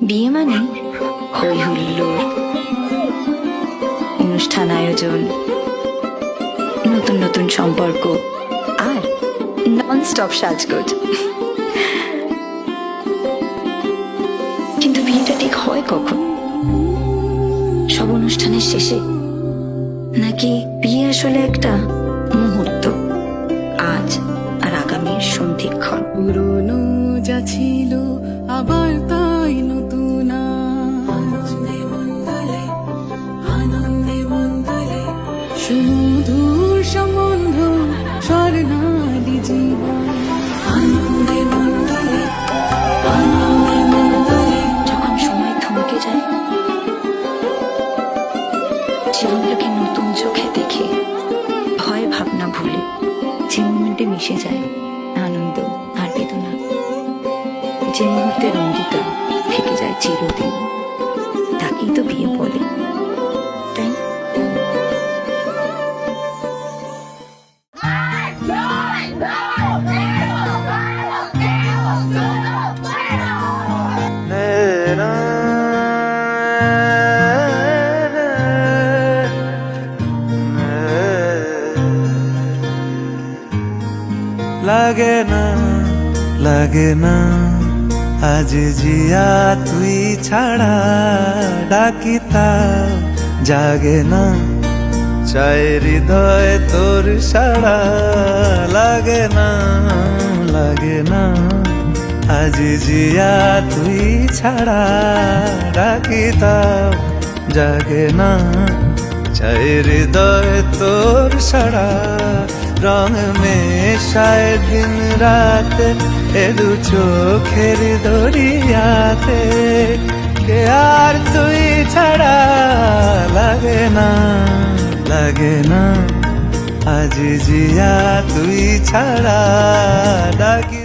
বিয়ে মানে হই হুল্লোড়, অনুষ্ঠান আয়োজন, নতুন নতুন সম্পর্ক আর নন স্টপ সাজগোজ। কিন্তু বিয়েটা ঠিক হয় কখন? সব অনুষ্ঠানের শেষে, নাকি বিয়ে আসলে একটা মুহূর্ত, আজ আর আগামীর সন্ধিক্ষণ? পুরনো যা ছিল আবার তাই নতুন, আনন্দে মঙ্গলে আনন্দে মঙ্গলে সুমধুর সম্বন্ধ স্বর্ণালী জীবন। আনন্দে মঙ্গলে আনন্দে মঙ্গলে। যখন সময় থমকে যায়, জীবনটাকে নতুন চোখে দেখে, ভয় ভাবনা ভুলে যে মুহূর্তে মিশে যায় আনন্দ আর বেদনা, যে মুহূর্তের অঙ্গীকার থেকে যায় চিরদিন, তাকেই তো বিয়ে বলে, তাই না? লাগে না আজ জিয়া তুই ছাড়া, ডাকিতা জাগে না চাই হৃদয় তোর সাড়া। লাগে না আজ জিয়া তুই ছাড়া, ডাকিতা জাগে না চাই হৃদয় তোর সাড়া। রং মেশায় দিন রাত এ দু চোখের দরিয়াতে, কে আর তুই ছাড়া। লাগে না আজ জিয়া তুই ছাড়া, ডাকি